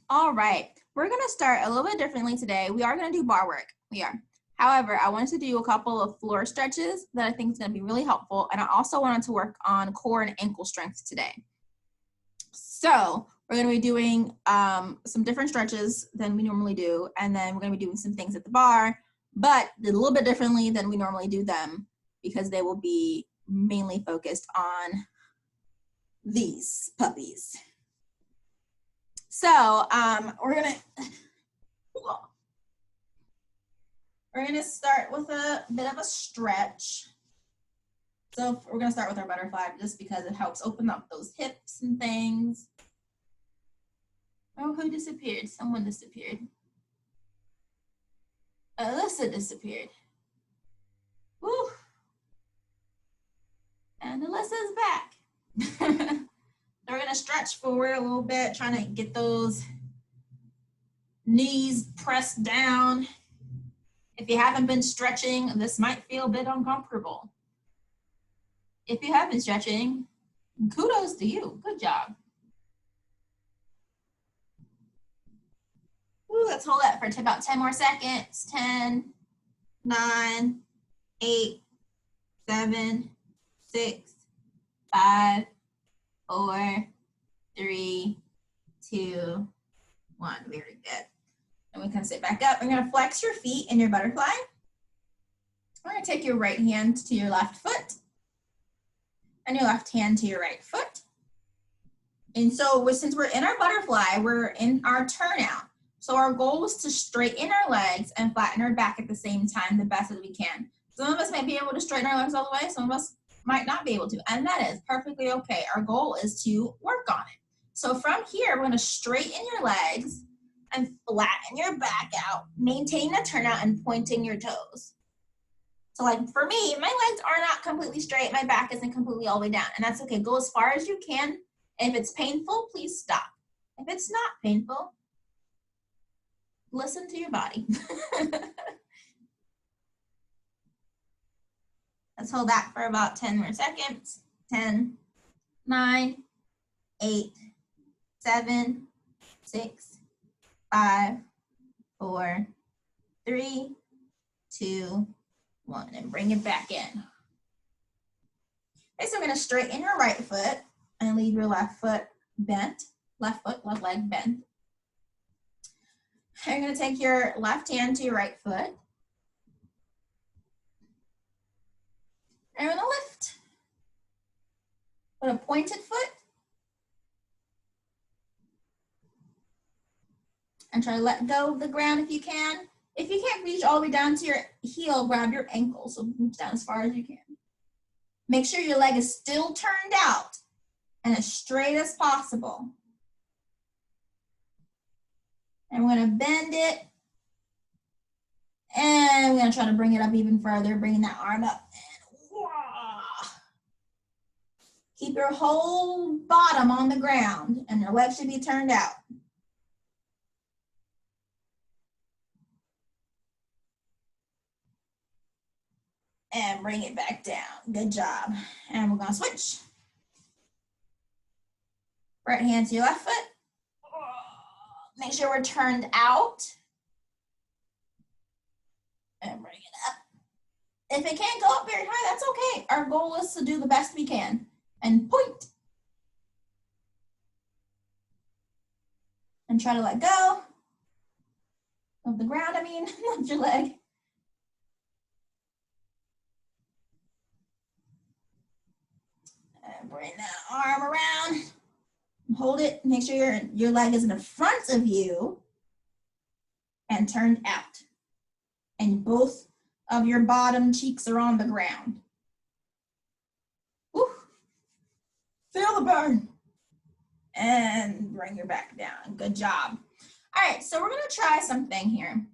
All right, we're gonna start a little bit differently today. We are gonna do bar work, we are. However, I wanted to do a couple of floor stretches that I think is gonna be really helpful. And I also wanted to work on core and ankle strength today. So we're gonna be doing some different stretches than we normally do. And then we're gonna be doing some things at the bar, but a little bit differently than we normally do them because they will be mainly focused on these puppies. So we're gonna start with a bit of a stretch. So we're gonna start with our butterfly just because it helps open up those hips and things. Oh, who disappeared? Someone disappeared. Alyssa disappeared. Woo! And Alyssa's back. We're gonna stretch forward a little bit, trying to get those knees pressed down. If you haven't been stretching, this might feel a bit uncomfortable. If you have been stretching, kudos to you, good job. Ooh, let's hold that for about 10 more seconds. 10, 9, 8, 7, 6, 5, 4, 3, 2, 1. Very good. And we can sit back up. We're gonna flex your feet in your butterfly. We're gonna take your right hand to your left foot and your left hand to your right foot. And so since we're in our butterfly, we're in our turnout. So our goal is to straighten our legs and flatten our back at the same time the best as we can. Some of us might be able to straighten our legs all the way. Some of us might not be able to, and that is perfectly okay. Our goal is to work on it. So from here, we're gonna straighten your legs and flatten your back out, maintain a turnout and pointing your toes. So like for me, my legs are not completely straight, my back isn't completely all the way down, and that's okay. Go as far as you can. If it's painful, please stop. If it's not painful, listen to your body. Let's hold that for about 10 more seconds. 10, 9, 8, 7, 6, 5, 4, 3, 2, 1, and bring it back in. Okay, so we're gonna straighten your right foot and leave your left foot bent. Left foot, left leg bent. And you're gonna take your left hand to your right foot. And we're gonna lift. Put a pointed foot. And try to let go of the ground if you can. If you can't reach all the way down to your heel, grab your ankle. So reach down as far as you can. Make sure your leg is still turned out and as straight as possible. And we're gonna bend it. And we're gonna try to bring it up even further, bringing that arm up. Keep your whole bottom on the ground and your legs should be turned out. And bring it back down. Good job. And we're gonna switch. Right hand to your left foot. Make sure we're turned out. And bring it up. If it can't go up very high, that's okay. Our goal is to do the best we can. And point. And try to let go of the ground, not your leg. And bring that arm around. Hold it, make sure your leg is in the front of you and turned out. And both of your bottom cheeks are on the ground. Woo. Feel the burn. And bring your back down. Good job. All right, so we're gonna try something here.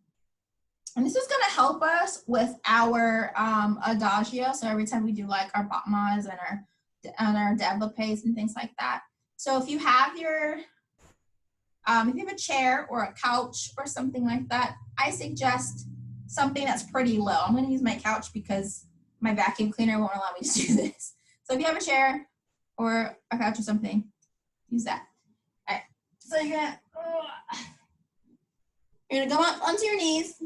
And this is gonna help us with our adagio. So every time we do like our patmas and our développés and things like that. So if you have if you have a chair or a couch or something like that, I suggest something that's pretty low. I'm gonna use my couch because my vacuum cleaner won't allow me to do this. So if you have a chair or a couch or something, use that. All right, so you're gonna You're gonna go up onto your knees.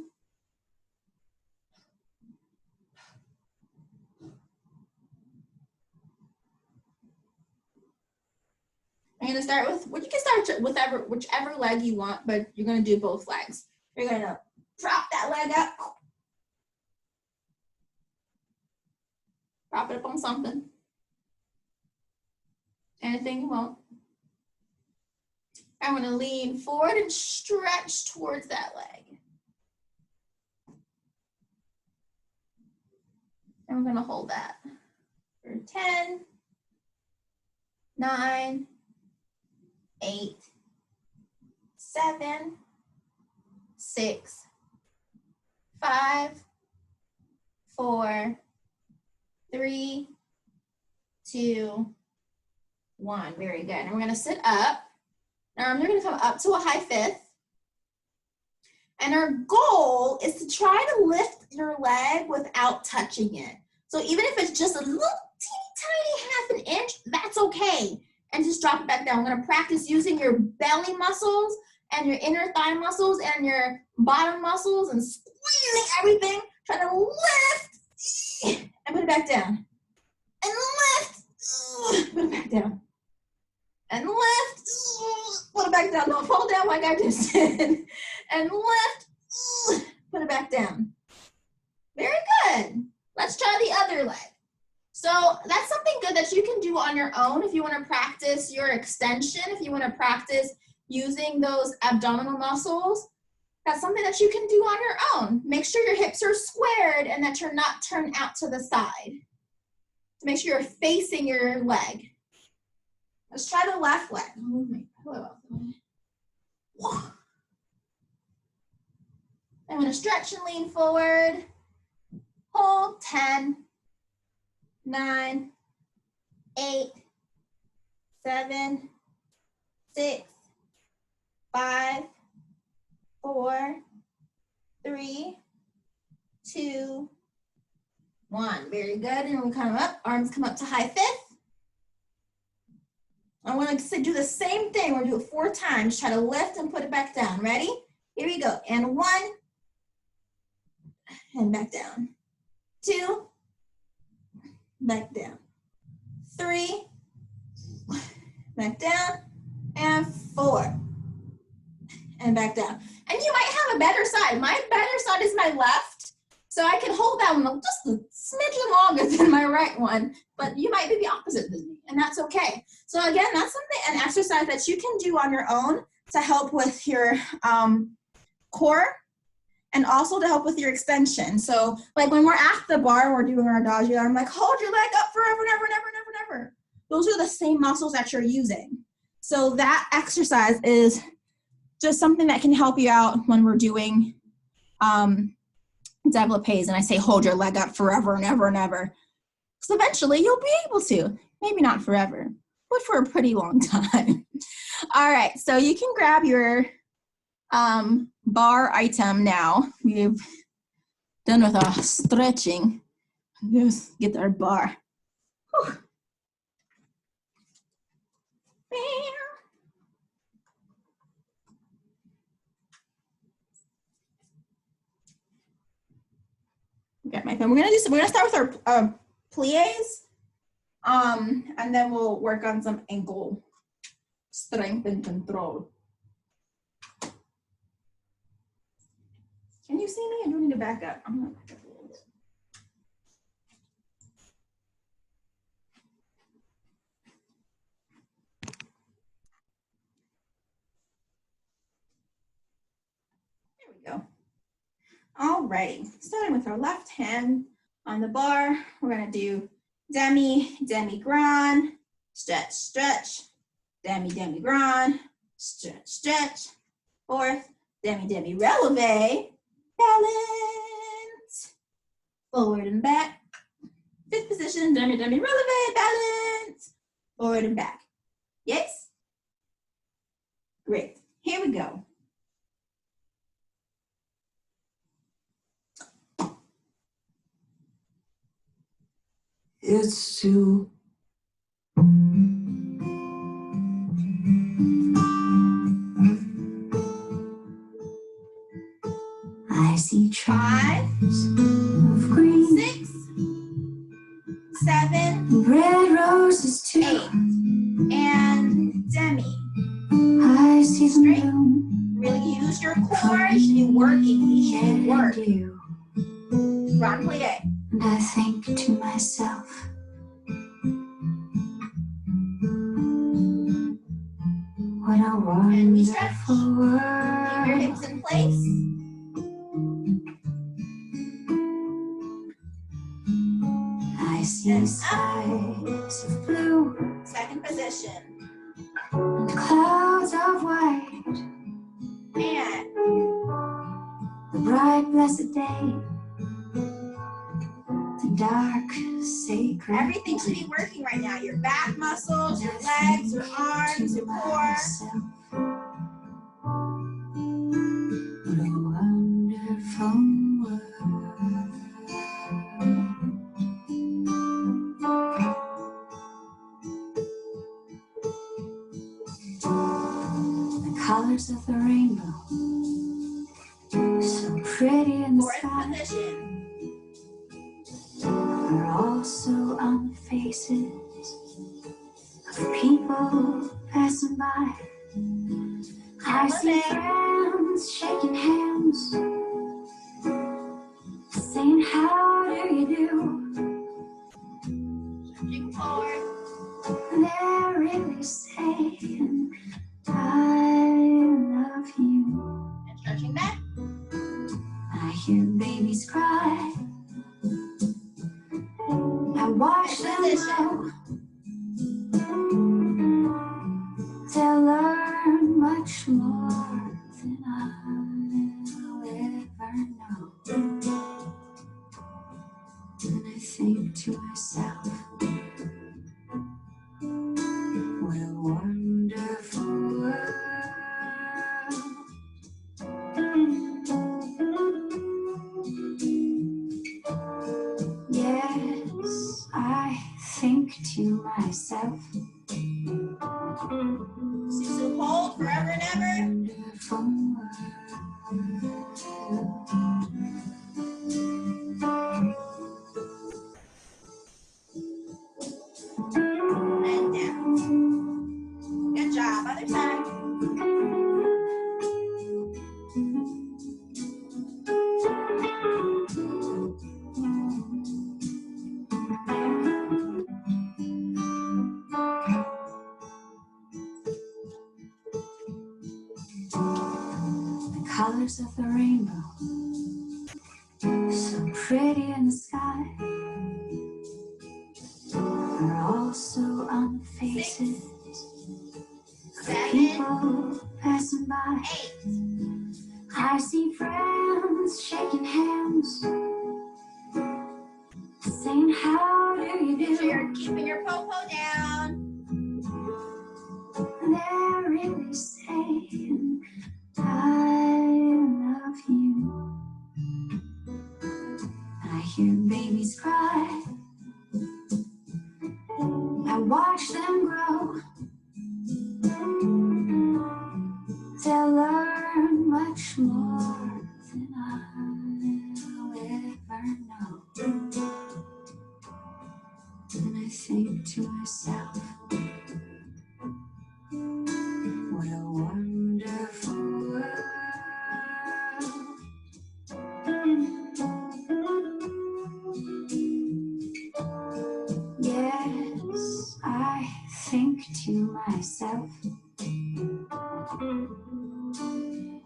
I'm gonna start with, well, you can start with whichever leg you want, but you're gonna do both legs. You're gonna drop that leg up. Prop it up on something. Anything you want. I'm gonna lean forward and stretch towards that leg. And we're gonna hold that for 10, 9, 8, 7, 6, 5, 4, 3, 2, 1. Very good. And we're going to sit up. Our arms are going to come up to a high fifth. And our goal is to try to lift your leg without touching it. So even if it's just a little teeny tiny ½ an inch, that's okay. And just drop it back down. We're going to practice using your belly muscles and your inner thigh muscles and your bottom muscles and squeezing everything. Try to lift and put it back down. And lift, put it back down. And lift, put it back down. Don't fall down like I just did. And lift, put it back down. Very good. Let's try the other leg. So that's something good that you can do on your own if you want to practice your extension, if you want to practice using those abdominal muscles. That's something that you can do on your own. Make sure your hips are squared and that you're not turned out to the side. Make sure you're facing your leg. Let's try the left leg. I'm going to stretch and lean forward. Hold 10, 9, 8, 7, 6, 5, 4, 3, 2, 1. Very good. And we'll come up. Arms come up to high fifth. I want to do the same thing. We're going to do it 4 times. Try to lift and put it back down. Ready? Here we go. And 1. And back down. 2. Back down. 3. Back down. And 4. And back down. And you might have a better side. My better side is my left. So I can hold that one just a smidgen longer than my right one, but you might be the opposite than me, and that's okay. So again, that's an exercise that you can do on your own to help with your core and also to help with your extension. So like when we're at the bar, we're doing our adagio, I'm like, hold your leg up forever, never, never, never, never. Those are the same muscles that you're using. So that exercise is just something that can help you out when we're doing développés, and I say hold your leg up forever and ever and ever. So eventually you'll be able to. Maybe not forever, but for a pretty long time. All right, so you can grab your bar item now. We've done with our stretching. Let's get our bar. Whew. Get my phone. We're gonna start with our plies, and then we'll work on some ankle strength and control. Can you see me? I do need to back up. I'm gonna back up a little bit. There we go. All right, starting with our left hand on the bar, we're gonna do demi, demi-grand, stretch, stretch, demi, demi-grand, stretch, stretch, 4th, demi, demi-releve, balance, forward and back, 5th position, demi, demi-releve, balance, forward and back. Yes? Great, here we go. It's too I see trees of green, 6, 7, red roses too. 8, and demi. I see them Straight. bloom. Really use your core. You should be working. You should be And work. you. Run plie. And I think to myself, what a And we stretch. wonderful Keep your world. hips in place. I see skies of blue Second position. and clouds of white. And The bright blessed day, the dark sacred everything should be working right now. Your back muscles, your legs, your arms, your core. What a wonderful world. The colors of the rainbow, so pretty in the Fourth sky, position. are also on the faces of people passing by. I see friends shaking hands, saying how do you do. Stretching forward. They're really saying I love you. And stretching back. I hear babies cry, I watch them grow. They'll learn much more than I'll ever know. And I think to myself, what a wonderful world. Yes, I think to myself, So hold forever and ever. wonderful And down. Good job. Other side. The colors of the rainbow, so pretty in the sky, are also on the faces of 7, people passing by. 8. I see friends shaking hands, saying how do you Make sure do. you're keeping your popo down. They're really saying I love you. I hear babies cry, I watch them grow. They'll learn much more than I'll ever know. And I think to myself, what a wonderful world. Yes, I think to myself,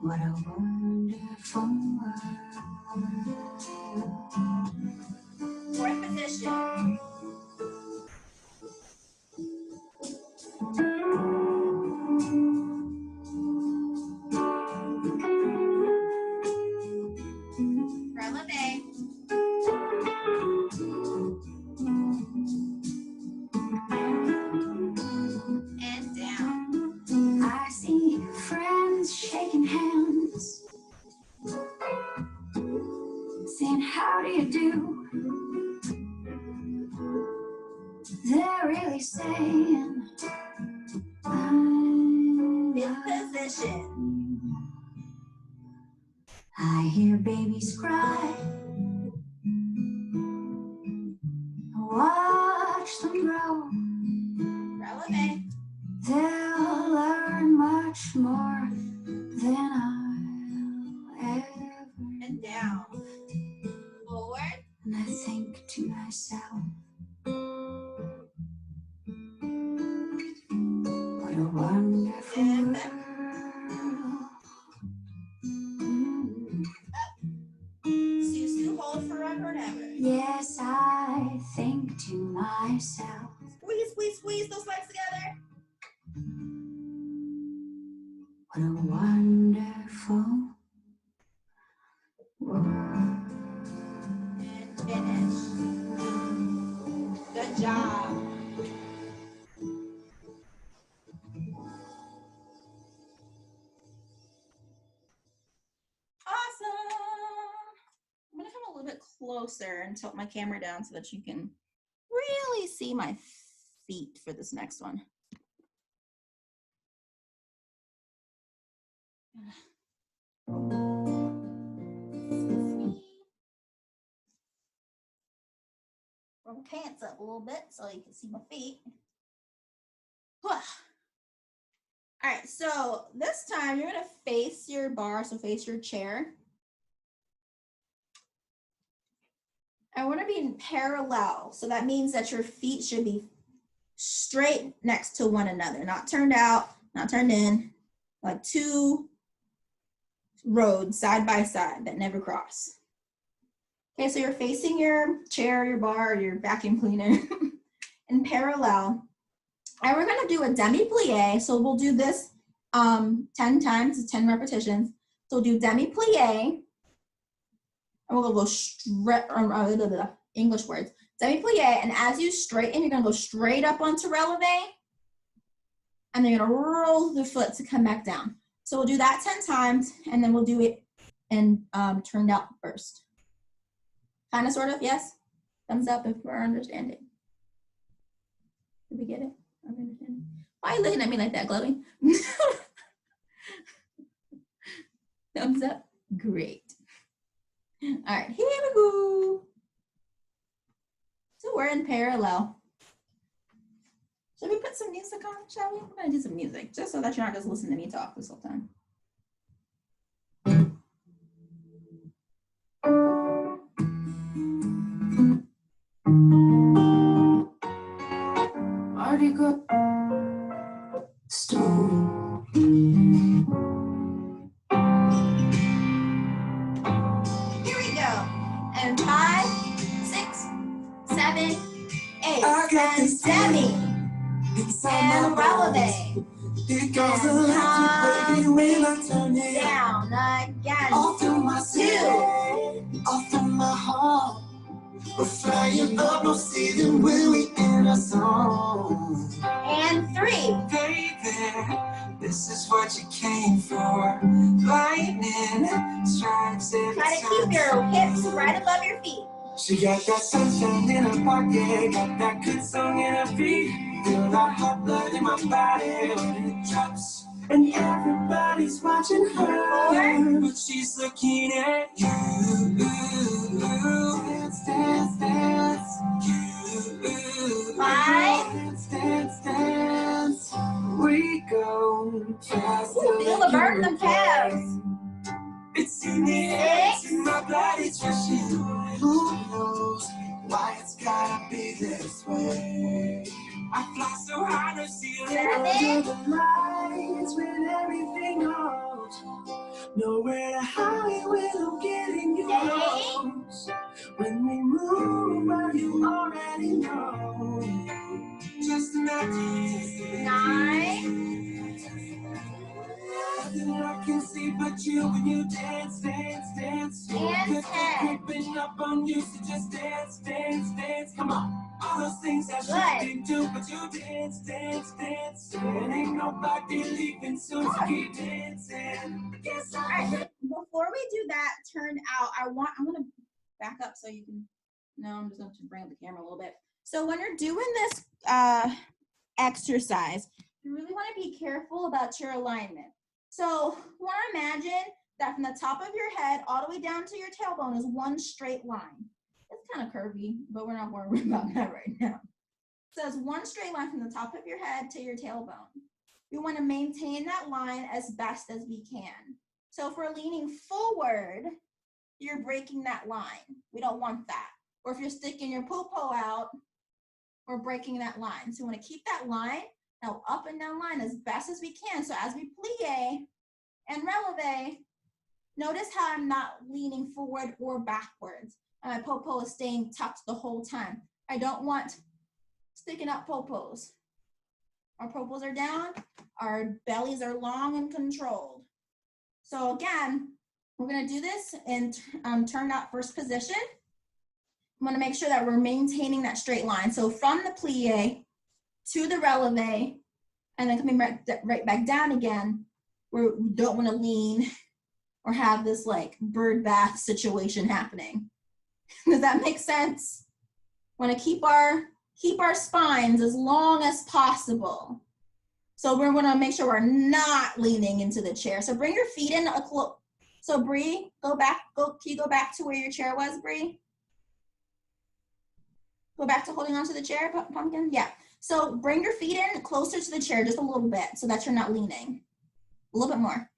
what a wonderful world. Fourth position. Releve. And down. I see friends shaking hands, saying how do you do. They're really saying I Fifth love position. you. I I hear babies cry. Watch them grow. Releve. They'll learn much more than I'll ever. And down. Forward. And I think to myself, what a wonderful And world. Susu, hold forever and ever. Yes, I think to myself, Squeeze, squeeze, squeeze those legs together. what a wonderful world. And finish. Good job. Awesome. I'm gonna come a little bit closer and tilt my camera down so that you can really see my feet for this next one. Roll my pants up a little bit so you can see my feet. All right, so this time you're gonna face your bar, so face your chair. I want to be in parallel, so that means that your feet should be straight next to one another, not turned out, not turned in, like two roads side by side that never cross. Okay, so you're facing your chair, your bar, your vacuum cleaner in parallel. And we're gonna do a demi-plie, so we'll do this 10 times, 10 repetitions. So we'll do demi-plie, and we'll go straight, English words, demi-plie, and as you straighten, you're gonna go straight up onto releve, and then you're gonna roll the foot to come back down. So we'll do that 10 times, and then we'll do it in turned out first. Kind of, sort of, yes? Thumbs up if we're understanding. Did we get it? I'm understanding. Why are you looking at me like that, glowing? Thumbs up, great. All right, here we go. So we're in parallel. Should we put some music on, shall we? We're gonna do some music, just so that you're not just listening to me talk this whole time. Already good. Stone. Here we go. And 5, 6, 7, 8. And demi. And releve. It goes electric, baby, when I turn it Down again. off in my 2. city, off in my heart. We're flying up, no ceiling when we in a song. And 3. Baby, this is what you came for. Lightning strikes every Try to keep your hips right above your feet. She got that sunshine in her pocket, got that good song in her feet. Feel that hot blood in my body when it drops. And everybody's watching her, but she's looking at you. Dance, dance, dance. You. 5. Dance, dance, dance. We go fast. Ooh, feel the burn in them calves. It's in the air, 6. it's in my blood, it's rushing. Who knows why it's gotta be this way? I fly so high, no ceiling. 7. The lights when everything goes. Nowhere to hide when I'm getting you 8. close. When we move, well, you already know. Just imagine. 9. Nothing I can see but you when you dance, dance, dance. And 10. Creeping up on you, so just dance, dance, dance. Come on. All those things I Good. shouldn't do, but you dance, dance, dance. And ain't nobody leaving, so you keep dancing. Yes, All right. Before we do that turn out, I'm gonna back up so you can. No, I'm just going to bring up the camera a little bit. So when you're doing this exercise, you really want to be careful about your alignment. So want to imagine that from the top of your head all the way down to your tailbone is one straight line. It's kind of curvy, but we're not worried about that right now. So it's one straight line from the top of your head to your tailbone. We want to maintain that line as best as we can. So if we're leaning forward, you're breaking that line. We don't want that. Or if you're sticking your popo out, we're breaking that line. So we want to keep that line, that up and down line as best as we can. So as we plie and releve, notice how I'm not leaning forward or backwards. And my popo is staying tucked the whole time. I don't want sticking up popos. Our popos are down, our bellies are long and controlled. So again, we're gonna do this in turned out first position. I'm gonna make sure that we're maintaining that straight line. So from the plie to the releve, and then coming right back down again, we don't wanna lean or have this like bird bath situation happening. Does that make sense? Want to keep our spines as long as possible. So we're going to make sure we're not leaning into the chair. So bring your feet in a close. So Bree, can you go back to where your chair was, Bree? Go back to holding onto the chair, Pumpkin? Yeah. So bring your feet in closer to the chair just a little bit so that you're not leaning. A little bit more.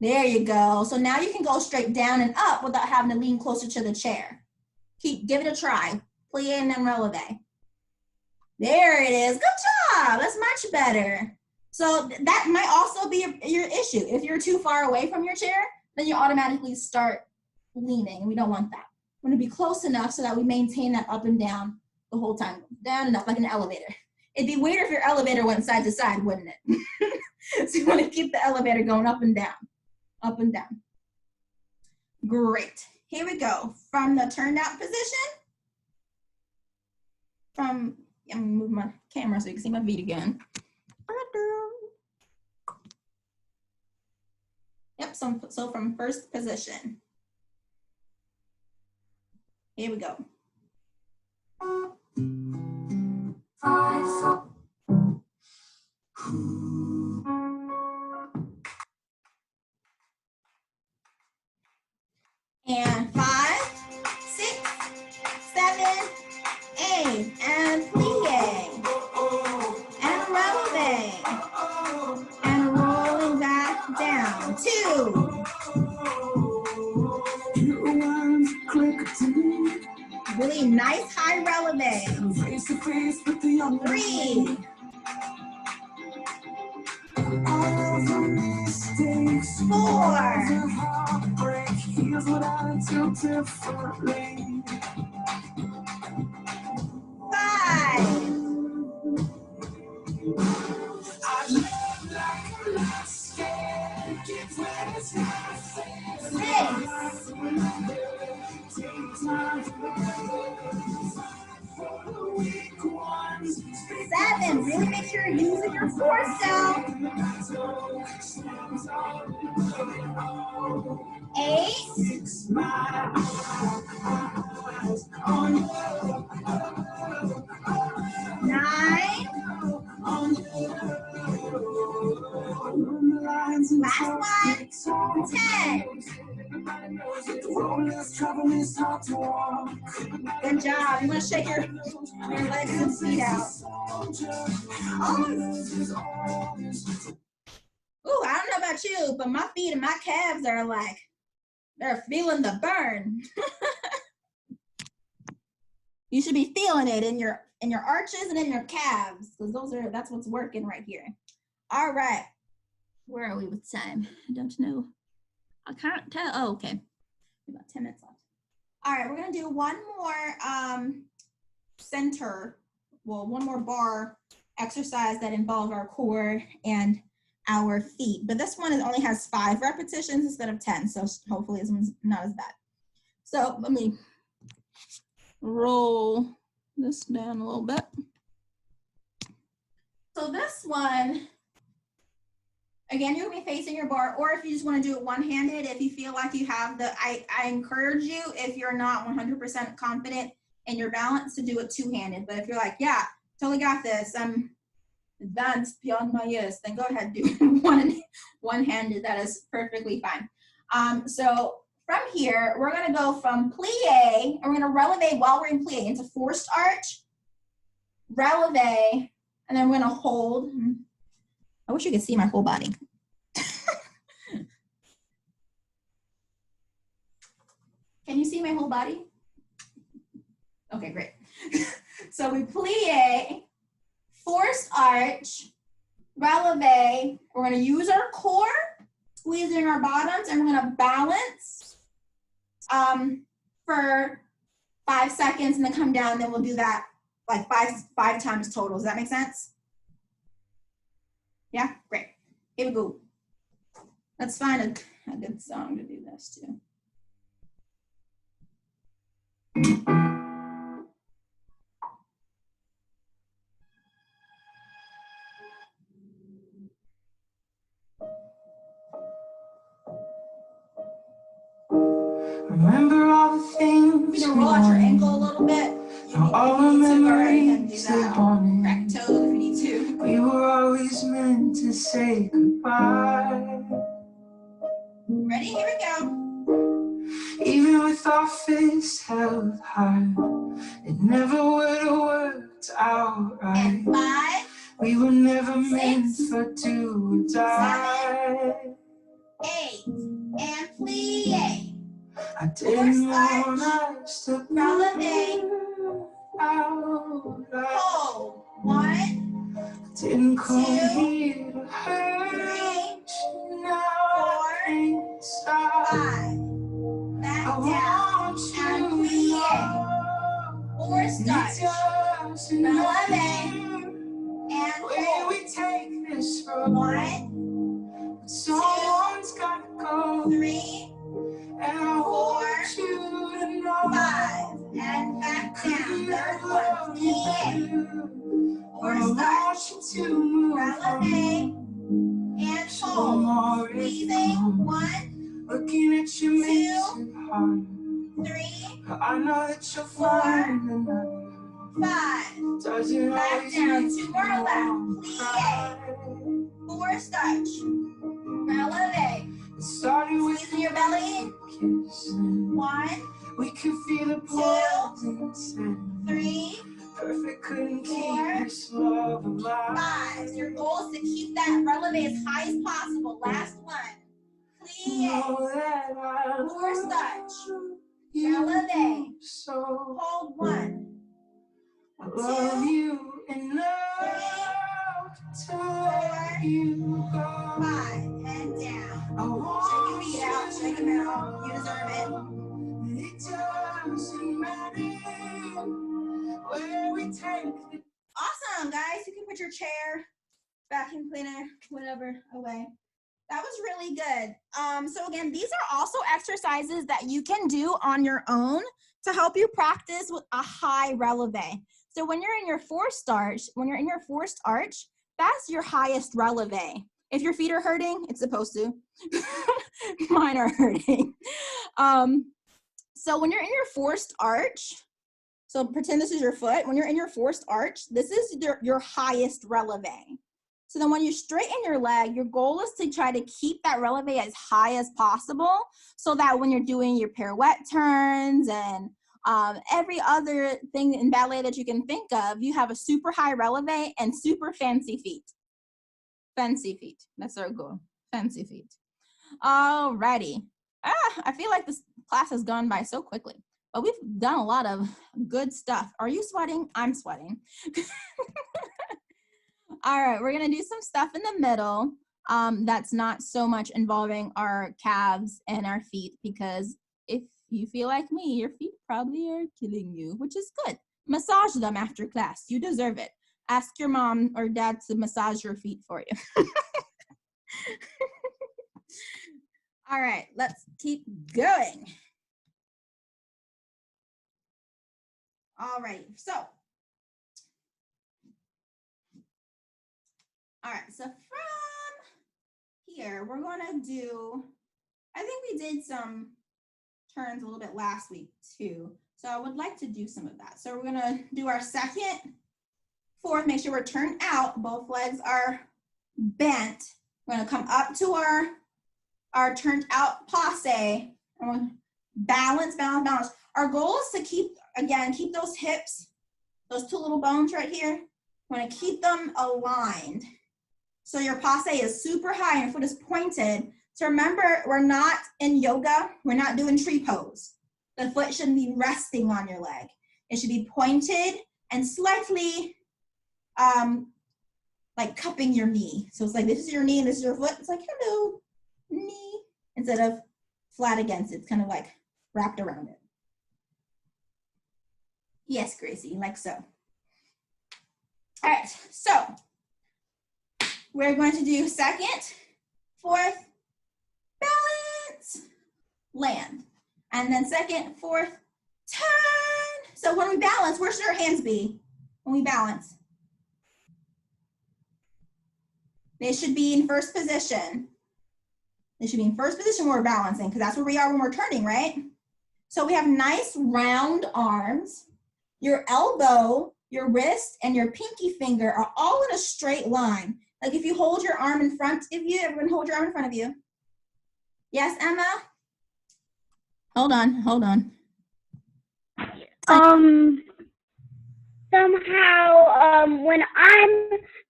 There you go. So now you can go straight down and up without having to lean closer to the chair. Give it a try. Plie and then releve. There it is. Good job. That's much better. So that might also be your issue. If you're too far away from your chair, then you automatically start leaning, and we don't want that. We want to be close enough so that we maintain that up and down the whole time. Down and up like an elevator. It'd be weird if your elevator went side to side, wouldn't it? So you want to keep the elevator going up and down. Up and down. Great. Here we go. From the turned out position. I'm gonna move my camera so you can see my feet again. Yep, so from first position. Here we go. 5, 4. And 5, 6, 7, 8, and plie, and releve, and rolling back down. 2. Really nice high releve. 3. 4. 5. 7. Really make sure you're using your core cell. 8. 9. Last one. 10. Good job. You want to shake your legs and feet out. Ooh, I don't know about you, but my feet and my calves are like, they're feeling the burn. You should be feeling it in your arches and in your calves, because that's what's working right here. All right. Where are we with time? I don't know. I can't tell. Oh, okay. About 10 minutes left. All right, we're gonna do one more one more bar exercise that involves our core and our feet. But this one only has 5 repetitions instead of 10, so hopefully this one's not as bad. So let me roll this down a little bit. So this one, again, you'll be facing your bar, or if you just want to do it one-handed, if you feel like you have I encourage you, if you're not 100% confident in your balance, to do it two-handed. But if you're like, yeah, totally got this, I'm advanced beyond my years, then go ahead, do one-handed. That is perfectly fine. So from here, we're gonna go from plie, and we're gonna releve while we're in plie into forced arch, releve, and then we're gonna hold. I wish you could see my whole body. Can you see my whole body? Okay, great. So we plie, forced arch, releve. We're gonna use our core, squeezing our bottoms, and we're gonna balance for 5 seconds and then come down. Then we'll do that like five times total. Does that make sense? Yeah, great. Here we go. Let's find a good song to do this too. Remember all the things You can roll out your ankle a little bit. Now all the memories live on crack it. toes if you need to. We were always meant to say goodbye. Ready? Here we go. Even with our fists held high, it never would have worked out right. And 5, We were never meant 6, for do or die. 8, and plie. I didn't arch, want us to releve, out right. hold. 1, Didn't come 2, here to hurt 3, you. Now 4, inside. 5. Back I down. want And you to plie. know Forced arch. it doesn't Releve. matter And where hold. we take this road. 1, Someone's gotta go, 3, and I 4, want you to know 5. And back down. Third one. Plie. I Forced arch. want you to move Releve. And So hold. I'm already Squeezing. 1, looking at you makes it hard. 3, But I know that you'll 4, find another. 5. Doesn't Back always down. make 2 you more left. wanna Plie. cry. Forced arch. Releve. It started with Squeezing your belly. kiss, and 1, we could feel the poison. 3, Perfect, couldn't keep 4, this love alive. 5. So your goal is to keep that releve as high as possible. Last one. Plie. Know that I Forced love arch. you Releve. so. Hold. 1, I love you enough to let you go. 5. And down. I want Shake your feet out. Shake them out. You deserve it. It doesn't matter where we take the Awesome, guys. You can put your chair, vacuum cleaner, whatever, away. That was really good. So again, these are also exercises that you can do on your own to help you practice with a high releve. So when you're in your forced arch, that's your highest releve. If your feet are hurting, it's supposed to. Mine are hurting. So when you're in your forced arch, so pretend this is your foot. When you're in your forced arch, this is your highest releve. So then when you straighten your leg, your goal is to try to keep that releve as high as possible so that when you're doing your pirouette turns and every other thing in ballet that you can think of, you have a super high releve and super fancy feet. Fancy feet. That's our goal. Fancy feet. Alrighty. I feel like this class has gone by so quickly, but we've done a lot of good stuff. Are you sweating? I'm sweating. All right, we're gonna do some stuff in the middle that's not so much involving our calves and our feet, because if you feel like me, your feet probably are killing you, which is good. Massage them after class. You deserve it. Ask your mom or dad to massage your feet for you. All right, let's keep going. All right, so. All right, so from here, we're gonna do, I think we did some turns a little bit last week too. So I would like to do some of that. So we're gonna do our second, fourth, make sure we're turned out, both legs are bent. We're gonna come up to our our turned out passe. Balance, balance, balance. Our goal is to keep those hips, those two little bones right here. We want to keep them aligned. So your passe is super high and your foot is pointed. So remember, we're not in yoga. We're not doing tree pose. The foot shouldn't be resting on your leg. It should be pointed and slightly like cupping your knee. So it's like, this is your knee and this is your foot. It's like, hello, knee, instead of flat against it. It's kind of like wrapped around it. Yes, Gracie, like so. All right, so we're going to do second, fourth, balance, land. And then second, fourth, turn. So when we balance, where should our hands be when we balance? They should be in first position. They should be in first position when we're balancing, because that's where we are when we're turning, right? So we have nice round arms. Your elbow, your wrist, and your pinky finger are all in a straight line. Like if you hold your arm in front of you, everyone hold your arm in front of you. Yes, Emma? Hold on, hold on. Somehow, when I'm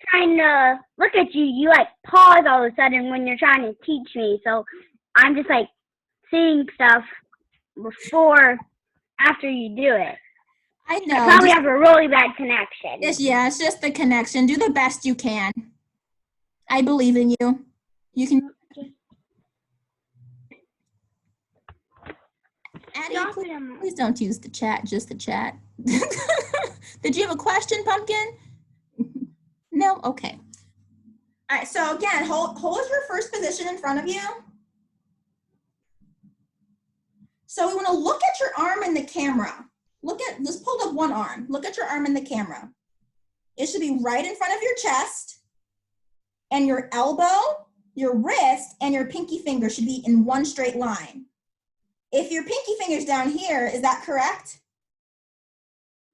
trying to look at you, you like pause all of a sudden when you're trying to teach me. So I'm just like seeing stuff after you do it. I know. I probably have a really bad connection. Yeah, it's just the connection. Do the best you can. I believe in you. You can. Addie, please don't use the chat, just the chat. Did you have a question, Pumpkin? No? Okay. All right, so again, hold your first position in front of you. So we want to look at your arm in the camera. Just pull up one arm. Look at your arm in the camera. It should be right in front of your chest, and your elbow, your wrist, and your pinky finger should be in one straight line. If your pinky finger's down here, is that correct?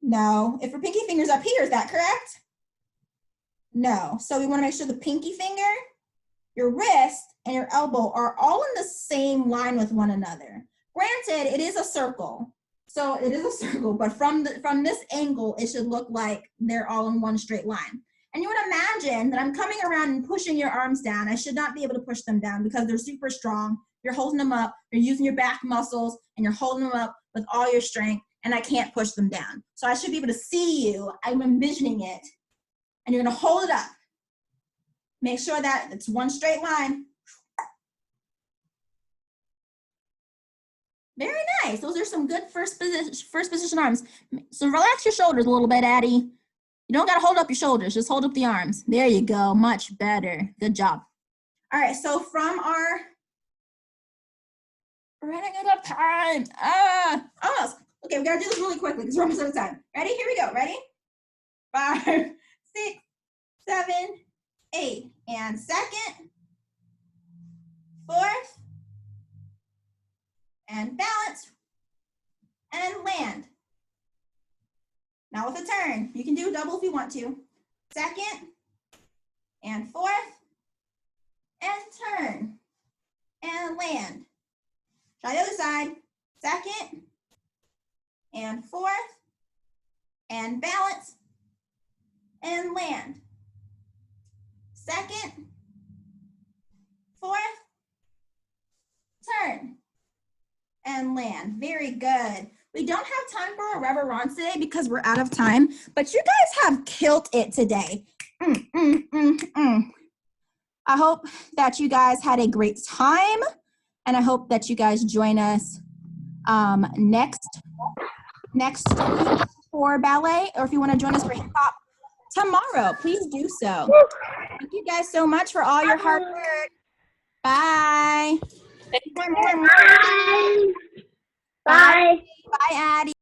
No. If your pinky finger's up here, is that correct? No. So we want to make sure the pinky finger, your wrist, and your elbow are all in the same line with one another. Granted, it is a circle. So it is a circle, but from this angle, it should look like they're all in one straight line. And you would imagine that I'm coming around and pushing your arms down. I should not be able to push them down because they're super strong. You're holding them up, you're using your back muscles, and you're holding them up with all your strength, and I can't push them down. So I should be able to see you. I'm envisioning it. And you're gonna hold it up. Make sure that it's one straight line. Very nice. Those are some good first position arms. So relax your shoulders a little bit, Addie. You don't gotta hold up your shoulders, just hold up the arms. There you go, much better. Good job. All right, so from our, we're running out of time. Almost. Okay, we gotta do this really quickly because we're almost out of time. Ready? Here we go. Ready? 5, 6, 7, 8. And second, fourth, and balance, and land. Now with a turn. You can do a double if you want to. Second, and fourth, and turn, and land. Try the other side. Second, and fourth, and balance, and land. Second, fourth, turn, and land. Very good. We don't have time for a reverence today because we're out of time, but you guys have killed it today. I hope that you guys had a great time, and I hope that you guys join us next week for ballet, or if you want to join us for hip hop tomorrow, please do so. Thank you guys so much for all your hard work. Bye. Bye. Bye. Bye, Addie.